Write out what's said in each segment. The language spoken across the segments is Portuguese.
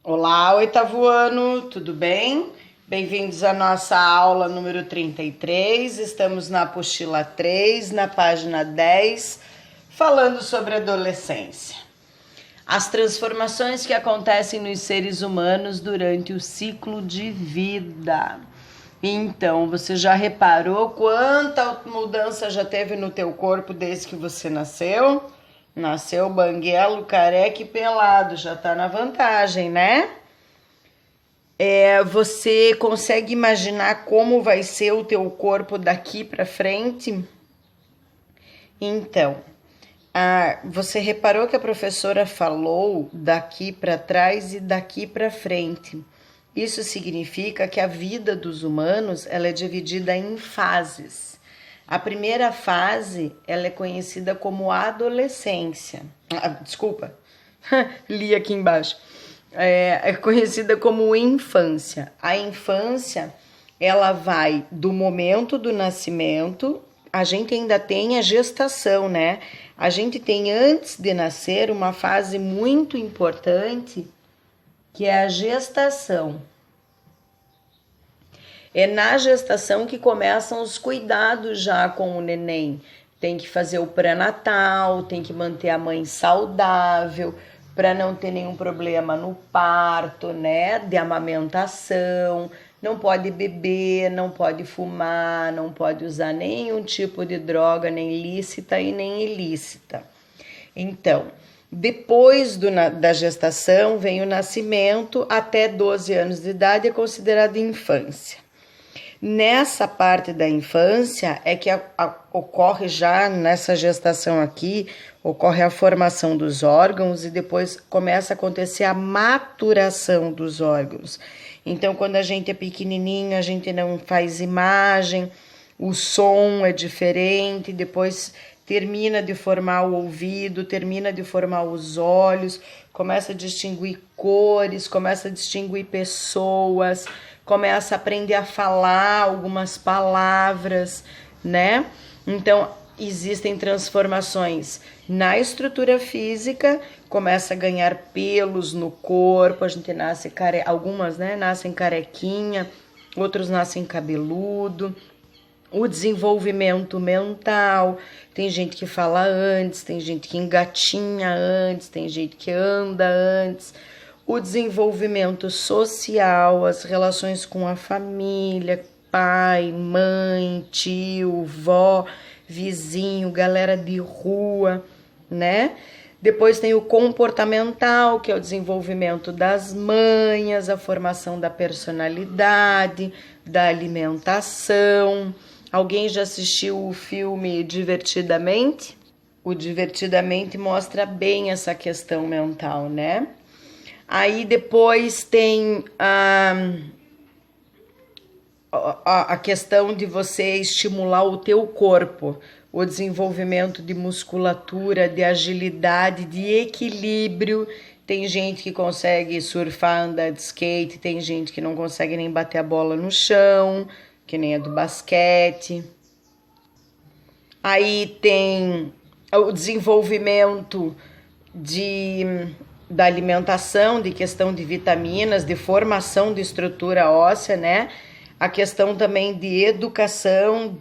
Olá, oitavo ano, tudo bem? Bem-vindos à nossa aula número 33. Estamos na apostila 3, na página 10, falando sobre adolescência. As transformações que acontecem nos seres humanos durante o ciclo de vida. Então, você já reparou quanta mudança já teve no teu corpo desde que você nasceu? Nasceu banguelo, careca e pelado, já tá na vantagem, né? Você consegue imaginar como vai ser o teu corpo daqui pra frente? Então, você reparou que a professora falou daqui para trás e daqui para frente. Isso significa que a vida dos humanos ela é dividida em fases. A primeira fase ela é conhecida como adolescência. Desculpa, li aqui embaixo. É conhecida como infância. A infância ela vai do momento do nascimento. A gente ainda tem a gestação, né? A gente tem antes de nascer uma fase muito importante que é a gestação. É na gestação que começam os cuidados já com o neném. Tem que fazer o pré-natal, tem que manter a mãe saudável para não ter nenhum problema no parto, né? De amamentação. Não pode beber, não pode fumar, não pode usar nenhum tipo de droga, nem lícita e nem ilícita. Então, depois da gestação vem o nascimento, até 12 anos de idade é considerado infância. Nessa parte da infância é que ocorre já nessa gestação aqui, ocorre a formação dos órgãos e depois começa a acontecer a maturação dos órgãos. Então, quando a gente é pequenininho, a gente não faz imagem, o som é diferente, depois termina de formar o ouvido, termina de formar os olhos, começa a distinguir cores, começa a distinguir pessoas, começa a aprender a falar algumas palavras, né? Então, existem transformações na estrutura física, começa a ganhar pelos no corpo, a gente nasce algumas, né, nascem carequinha, outros nascem cabeludo. O desenvolvimento mental, tem gente que fala antes, tem gente que engatinha antes, tem gente que anda antes. O desenvolvimento social, as relações com a família, pai, mãe, tio, vó, vizinho, galera de rua, né? Depois tem o comportamental, que é o desenvolvimento das manhas, a formação da personalidade, da alimentação. Alguém já assistiu o filme Divertidamente? O Divertidamente mostra bem essa questão mental, né? Aí depois tem a questão de você estimular o teu corpo, o desenvolvimento de musculatura, de agilidade, de equilíbrio. Tem gente que consegue surfar, andar de skate, tem gente que não consegue nem bater a bola no chão, que nem a do basquete. Aí tem o desenvolvimento da alimentação, de questão de vitaminas, de formação de estrutura óssea, né? A questão também de educação,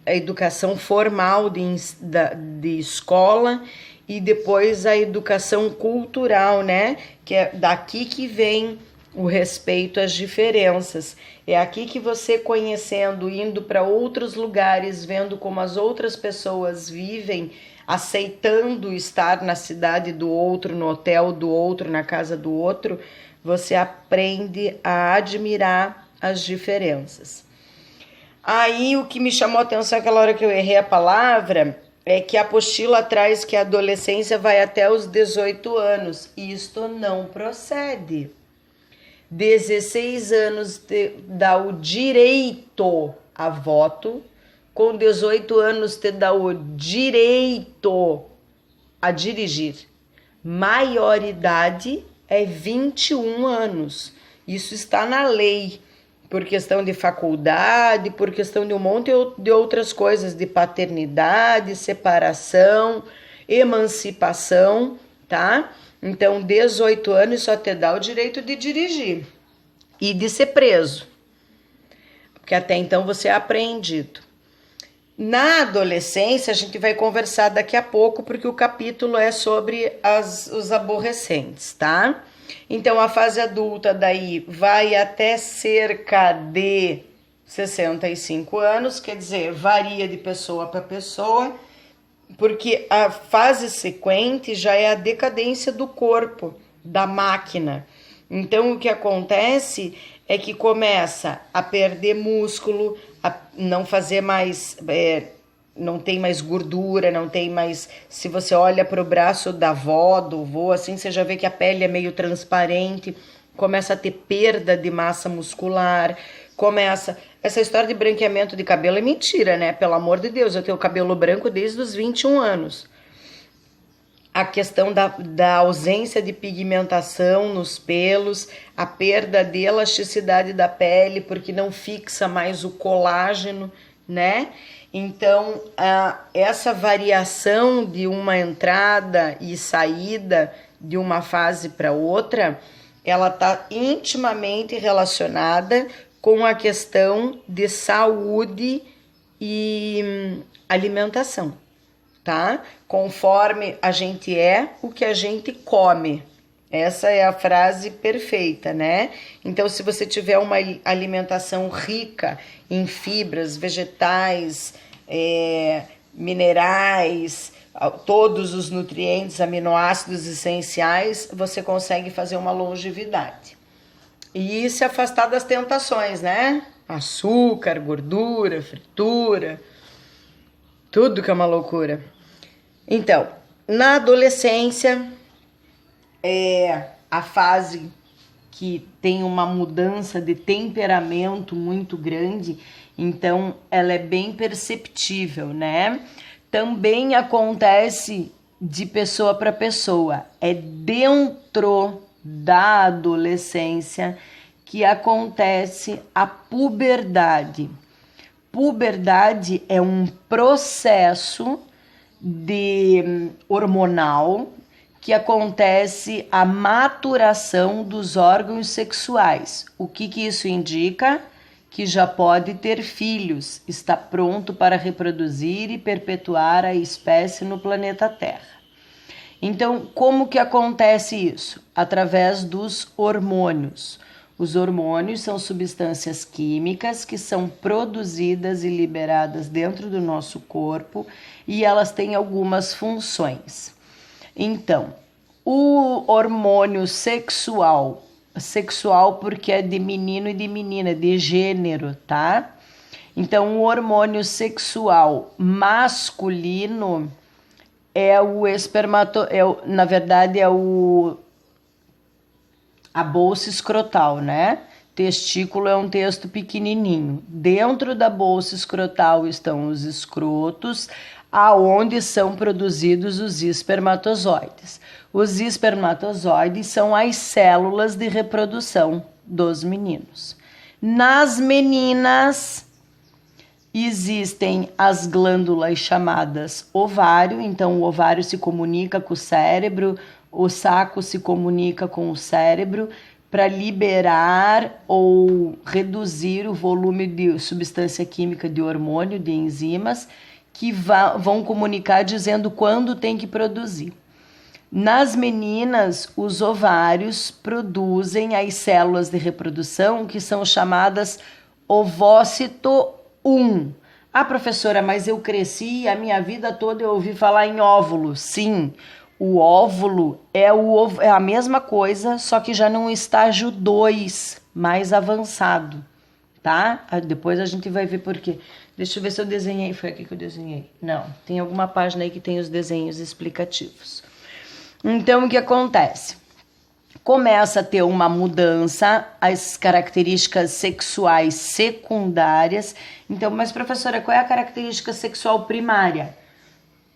a educação formal de escola e depois a educação cultural, né? Que é daqui que vem o respeito às diferenças. É aqui que você conhecendo, indo para outros lugares, vendo como as outras pessoas vivem, aceitando estar na cidade do outro, no hotel do outro, na casa do outro, você aprende a admirar as diferenças. Aí o que me chamou a atenção aquela hora que eu errei a palavra é que a apostila traz que a adolescência vai até os 18 anos. Isto não procede. 16 anos dá o direito a voto, com 18 anos te dá o direito a dirigir. Maioridade é 21 anos. Isso está na lei, por questão de faculdade, por questão de um monte de outras coisas, de paternidade, separação, emancipação, tá? Então, 18 anos só te dá o direito de dirigir e de ser preso, porque até então você é apreendido. Na adolescência, a gente vai conversar daqui a pouco, porque o capítulo é sobre os aborrecentes, tá? Então, a fase adulta daí vai até cerca de 65 anos, quer dizer, varia de pessoa para pessoa, porque a fase sequente já é a decadência do corpo, da máquina. Então, o que acontece é que começa a perder músculo, a não fazer mais, não tem mais gordura, não tem mais... Se você olha para o braço da avó, do vô, assim, você já vê que a pele é meio transparente, começa a ter perda de massa muscular, começa... Essa história de branqueamento de cabelo é mentira, né? Pelo amor de Deus, eu tenho cabelo branco desde os 21 anos. A questão da ausência de pigmentação nos pelos, a perda de elasticidade da pele, porque não fixa mais o colágeno, né? Então, essa variação de uma entrada e saída de uma fase para outra, ela está intimamente relacionada com a questão de saúde e alimentação, tá? Conforme a gente é, o que a gente come. Essa é a frase perfeita, né? Então, se você tiver uma alimentação rica em fibras, vegetais, minerais, todos os nutrientes, aminoácidos essenciais, você consegue fazer uma longevidade. E se afastar das tentações, né? Açúcar, gordura, fritura, tudo que é uma loucura. Então, na adolescência é a fase que tem uma mudança de temperamento muito grande, então ela é bem perceptível, né? Também acontece de pessoa para pessoa, é dentro da adolescência que acontece a puberdade. Puberdade é um processo hormonal que acontece a maturação dos órgãos sexuais. O que isso indica? Que já pode ter filhos, está pronto para reproduzir e perpetuar a espécie no planeta Terra. Então, como que acontece isso? Através dos hormônios. Os hormônios são substâncias químicas que são produzidas e liberadas dentro do nosso corpo e elas têm algumas funções. Então, o hormônio sexual porque é de menino e de menina, de gênero, tá? Então, o hormônio sexual masculino é o na verdade é a bolsa escrotal, né? Testículo é um texto pequenininho. Dentro da bolsa escrotal estão os escrotos, aonde são produzidos os espermatozoides. Os espermatozoides são as células de reprodução dos meninos. Nas meninas existem as glândulas chamadas ovário, então o ovário se comunica com o cérebro, o saco se comunica com o cérebro para liberar ou reduzir o volume de substância química de hormônio, de enzimas, que vão comunicar dizendo quando tem que produzir. Nas meninas, os ovários produzem as células de reprodução que são chamadas ovócito 1. Ah, professora, mas eu cresci a minha vida toda eu ouvi falar em óvulo. Sim, o óvulo é a mesma coisa, só que já num estágio 2, mais avançado, tá? Depois a gente vai ver por quê. Deixa eu ver se eu desenhei, foi aqui que eu desenhei. Não, tem alguma página aí que tem os desenhos explicativos. Então, o que acontece? Começa a ter uma mudança, as características sexuais secundárias. Então, mas professora, qual é a característica sexual primária?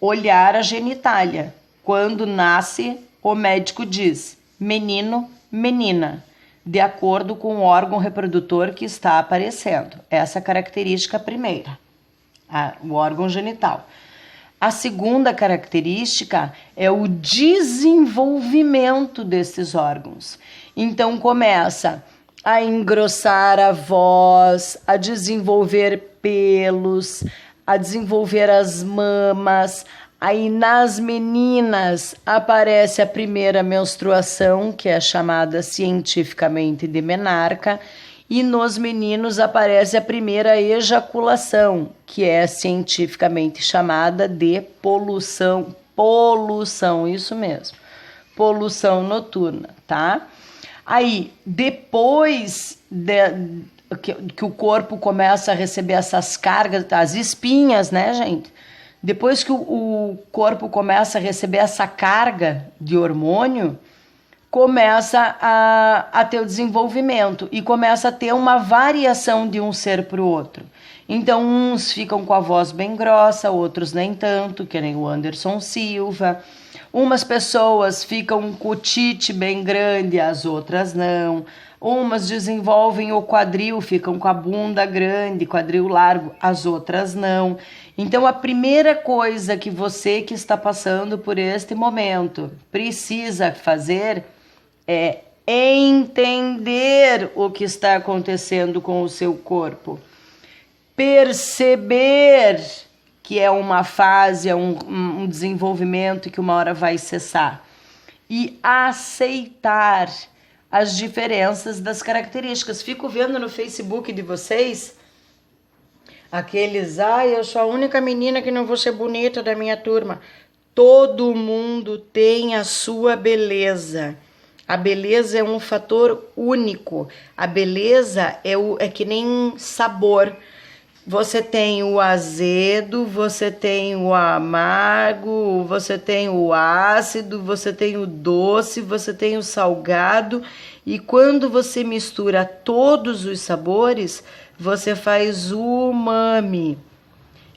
Olhar a genitália. Quando nasce, o médico diz menino, menina, de acordo com o órgão reprodutor que está aparecendo. Essa é a característica primeira, o órgão genital. A segunda característica é o desenvolvimento desses órgãos. Então começa a engrossar a voz, a desenvolver pelos, a desenvolver as mamas. Aí nas meninas aparece a primeira menstruação, que é chamada cientificamente de menarca, e nos meninos aparece a primeira ejaculação, que é cientificamente chamada de poluição, isso mesmo, poluição noturna, tá? Aí, depois que o corpo começa a receber essas cargas, as espinhas, né, gente? Depois que o corpo começa a receber essa carga de hormônio, começa a ter o desenvolvimento e começa a ter uma variação de um ser para o outro. Então, uns ficam com a voz bem grossa, outros nem tanto, que nem o Anderson Silva. Umas pessoas ficam com o tite bem grande, as outras não. Umas desenvolvem o quadril, ficam com a bunda grande, quadril largo, as outras não. Então, a primeira coisa que você que está passando por este momento precisa fazer é entender o que está acontecendo com o seu corpo. Perceber que é uma fase, é um desenvolvimento que uma hora vai cessar. E aceitar as diferenças das características. Fico vendo no Facebook de vocês aqueles, eu sou a única menina que não vou ser bonita da minha turma. Todo mundo tem a sua beleza. A beleza é um fator único. A beleza é que nem sabor. Você tem o azedo, você tem o amargo, você tem o ácido, você tem o doce, você tem o salgado. E quando você mistura todos os sabores, você faz o umami.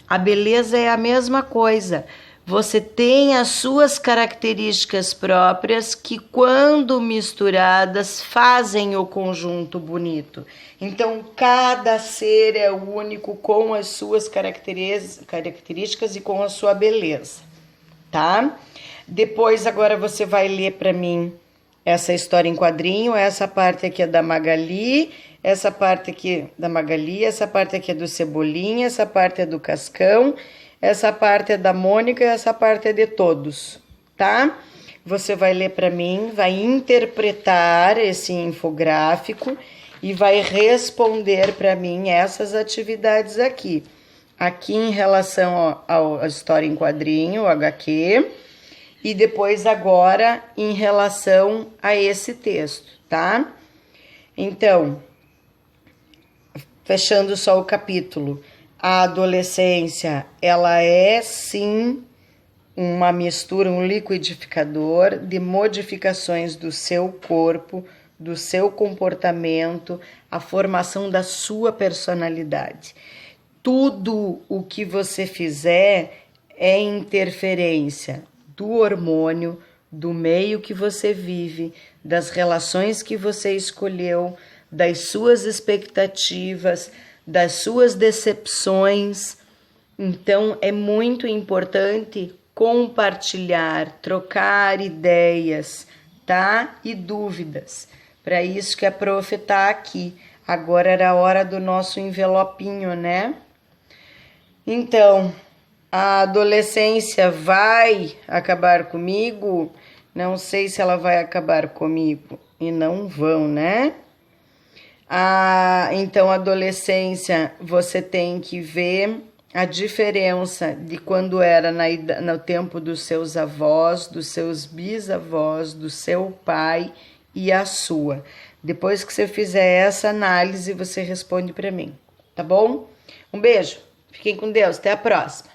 A beleza é a mesma coisa. Você tem as suas características próprias que, quando misturadas, fazem o conjunto bonito. Então, cada ser é único com as suas características e com a sua beleza, tá? Depois, agora você vai ler para mim essa história em quadrinho. Essa parte aqui é da Magali, essa parte aqui da Magali, essa parte aqui é do Cebolinha, essa parte é do Cascão, essa parte é da Mônica e essa parte é de todos, tá? Você vai ler para mim, vai interpretar esse infográfico e vai responder para mim essas atividades aqui. Aqui em relação à história em quadrinho, o HQ, e depois agora em relação a esse texto, tá? Então, fechando só o capítulo. A adolescência, ela é sim uma mistura, um liquidificador de modificações do seu corpo, do seu comportamento, a formação da sua personalidade. Tudo o que você fizer é interferência do hormônio, do meio que você vive, das relações que você escolheu, das suas expectativas, das suas decepções. Então, é muito importante compartilhar, trocar ideias, tá? E dúvidas. Para isso que a prof tá aqui. Agora era a hora do nosso envelopinho, né? Então, a adolescência vai acabar comigo? Não sei se ela vai acabar comigo. E não vão, né? Então, adolescência, você tem que ver a diferença de quando era no tempo dos seus avós, dos seus bisavós, do seu pai e a sua. Depois que você fizer essa análise, você responde para mim, tá bom? Um beijo, fiquem com Deus, até a próxima.